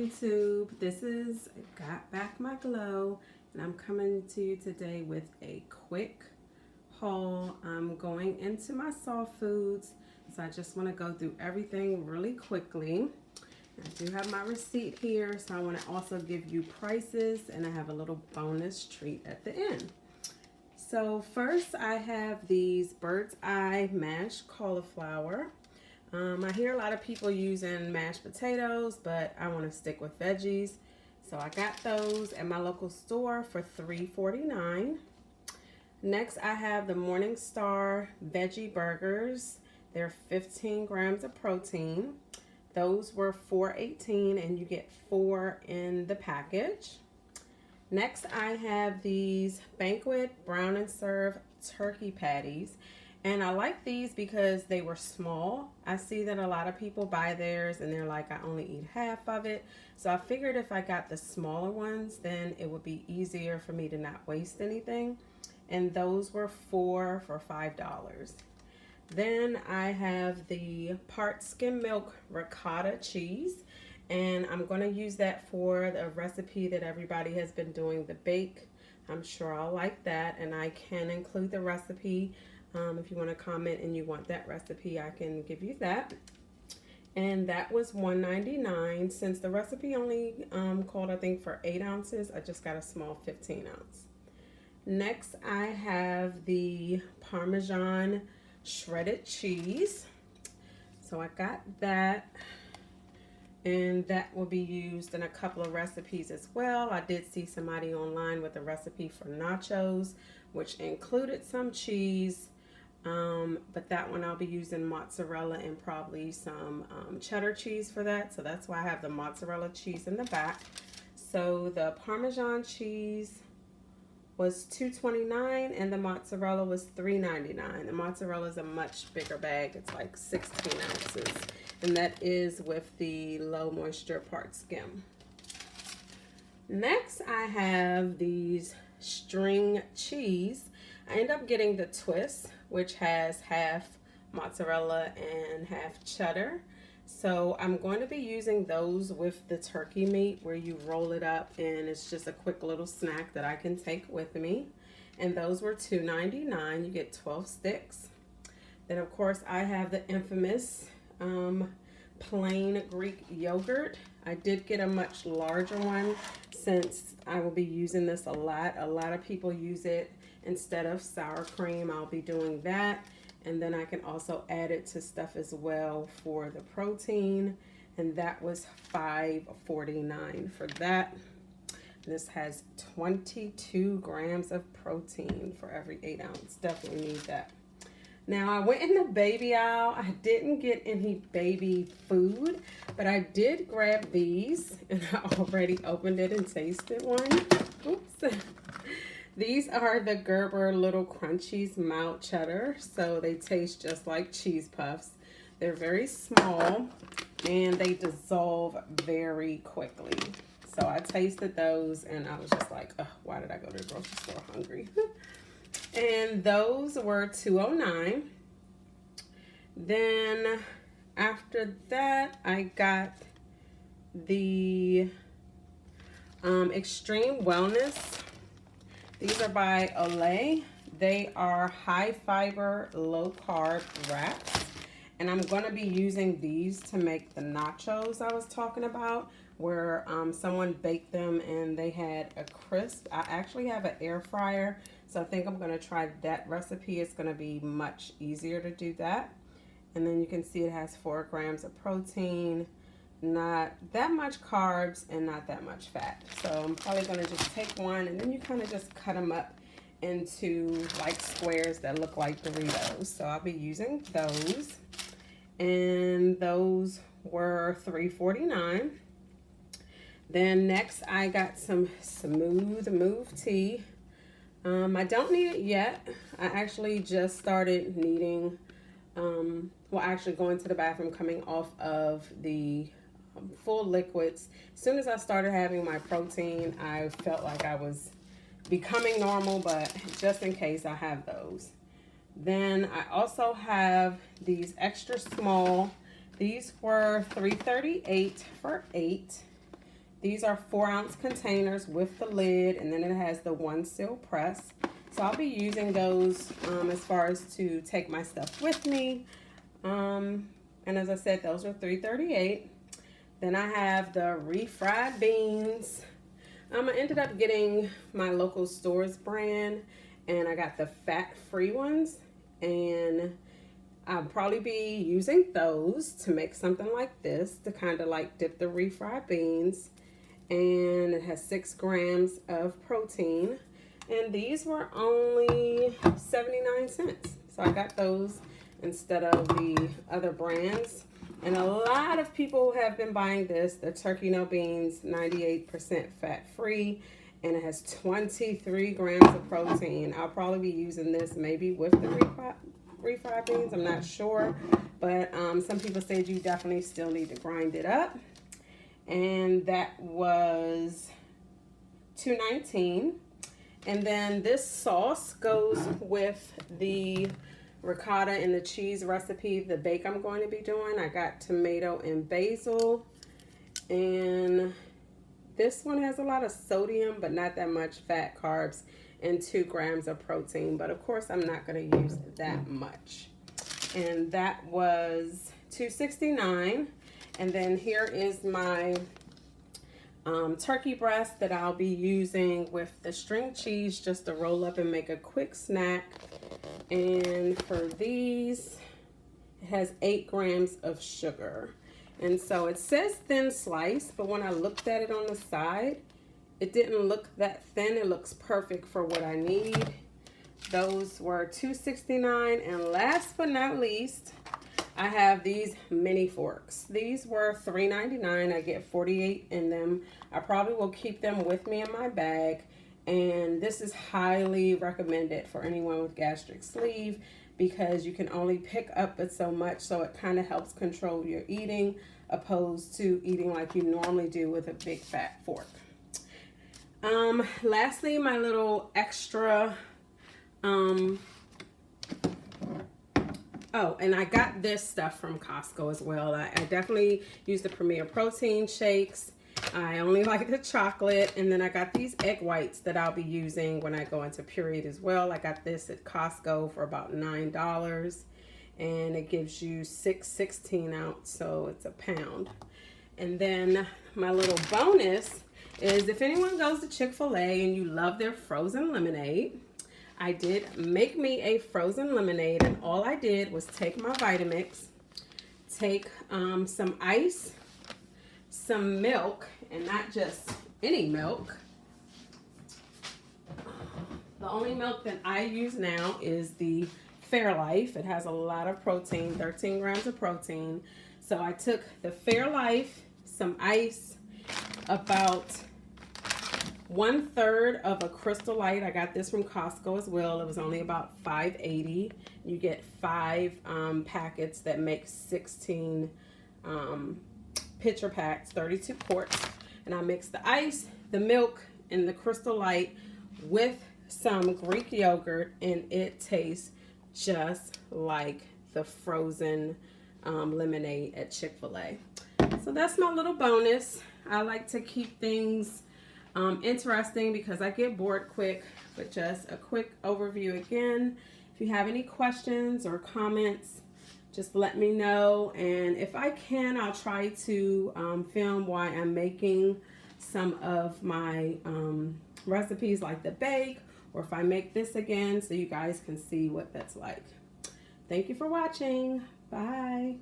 YouTube. This is Got Back My Glow, and I'm coming to you today with a quick haul. I'm going into my soft foods, so I just want to go through everything really quickly. I do have my receipt here, so I want to also give you prices, and I have a little bonus treat at the end. So first I have these bird's eye mashed cauliflower. I hear a lot of people using mashed potatoes, but I want to stick with veggies. So I got those at my local store for $3.49. Next, I have the Morningstar veggie burgers. They're 15 grams of protein. Those were $4.18, and you get 4 in the package. Next, I have these Banquet Brown and Serve turkey patties. And I like these because they were small. I see that a lot of people buy theirs and they're like, I only eat half of it. So I figured if I got the smaller ones, then it would be easier for me to not waste anything. And those were 4 for $5. Then I have the part skim milk ricotta cheese. And I'm going to use that for the recipe that everybody has been doing, the bake. I'm sure I'll like that. And I can include the recipe. If you want to comment and you want that recipe, I can give you that. And that was $1.99. Since the recipe only called, I think, for 8 ounces, I just got a small 15 ounce. Next, I have the Parmesan shredded cheese. So I got that. And that will be used in a couple of recipes as well. I did see somebody online with a recipe for nachos, which included some cheese. But that one I'll be using mozzarella and probably some cheddar cheese for that. So that's why I have the mozzarella cheese in the back. So the Parmesan cheese was $2.29 and the mozzarella was $3.99. The mozzarella is a much bigger bag. It's like 16 ounces. And that is with the low moisture part skim. Next, I have these string cheese. I end up getting the twist, which has half mozzarella and half cheddar. So I'm going to be using those with the turkey meat where you roll it up and it's just a quick little snack that I can take with me. And those were $2.99. You get 12 sticks. Then of course I have the infamous plain Greek yogurt. I did get a much larger one since I will be using this a lot. A lot of people use it instead of sour cream. I'll be doing that. And then I can also add it to stuff as well for the protein. And that was $5.49 for that. This has 22 grams of protein for every 8 ounce. Definitely need that. Now, I went in the baby aisle. I didn't get any baby food, but I did grab these, and I already opened it and tasted one. Oops. These are the Gerber Little Crunchies mild cheddar, so they taste just like cheese puffs. They're very small, and they dissolve very quickly. So I tasted those, and I was just like, oh, why did I go to the grocery store hungry? And those were $2.09. Then after that, I got the Extreme Wellness. These are by Olay. They are high fiber, low carb wraps. And I'm going to be using these to make the nachos I was talking about, where someone baked them and they had a crisp. I actually have an air fryer, so I think I'm going to try that recipe. It's going to be much easier to do that. And then you can see it has 4 grams of protein, not that much carbs, and not that much fat. So I'm probably going to just take one, and then you kind of just cut them up into like squares that look like Doritos. So I'll be using those. And those were $3.49. Then next I got some Smooth Move tea. I don't need it yet. I actually just started needing, actually going to the bathroom, coming off of the full liquids. As soon as I started having my protein, I felt like I was becoming normal, but just in case, I have those. Then I also have these extra small. These were $3.38 for 8. These are 4-ounce containers with the lid, and then it has the 1 seal press. So I'll be using those as far as to take my stuff with me. And as I said, those are $3.38. Then I have the refried beans. I ended up getting my local stores brand, and I got the fat-free ones, and I'll probably be using those to make something like this, to kind of like dip the refried beans. And it has 6 grams of protein, and these were only 79 cents. So I got those instead of the other brands. And a lot of people have been buying this, the turkey no beans, 98% fat free, and it has 23 grams of protein. I'll probably be using this maybe with the refried beans, I'm not sure, but some people said you definitely still need to grind it up. And that was $2.19. And then this sauce goes with the ricotta and the cheese recipe, the bake I'm going to be doing. I got tomato and basil, and this one has a lot of sodium but not that much fat, carbs, and 2 grams of protein, but of course I'm not going to use that much. And that was $2.69. And then here is my turkey breast that I'll be using with the string cheese just to roll up and make a quick snack. And for these, it has 8 grams of sugar. And so it says thin slice, but when I looked at it on the side, it didn't look that thin. It looks perfect for what I need. Those were $2.69. And last but not least, I have these mini forks. These were $3.99. I get 48 in them. I probably will keep them with me in my bag. And this is highly recommended for anyone with gastric sleeve because you can only pick up but so much, so it kind of helps control your eating opposed to eating like you normally do with a big fat fork. Lastly, my little extra oh, and I got this stuff from Costco as well. I definitely use the Premier Protein shakes. I only like the chocolate. And then I got these egg whites that I'll be using when I go into Purée as well. I got this at Costco for about $9. And it gives you 6 16-ounce, so it's a pound. And then my little bonus is if anyone goes to Chick-fil-A and you love their frozen lemonade, I did make me a frozen lemonade, and all I did was take my Vitamix, take some ice, some milk, and not just any milk. The only milk that I use now is the Fairlife. It has a lot of protein, 13 grams of protein. So I took the Fairlife, some ice, about 1/3 of a Crystal Light. I got this from Costco as well. It was only about $5.80. You get 5 packets that make 16 pitcher packs, 32 quarts. And I mixed the ice, the milk, and the Crystal Light with some Greek yogurt, and it tastes just like the frozen lemonade at Chick-fil-A. So that's my little bonus. I like to keep things interesting because I get bored quick, but just a quick overview again. If you have any questions or comments, just let me know, and if I can, I'll try to film why I'm making some of my recipes like the bake, or if I make this again so you guys can see what that's like. Thank you for watching. Bye.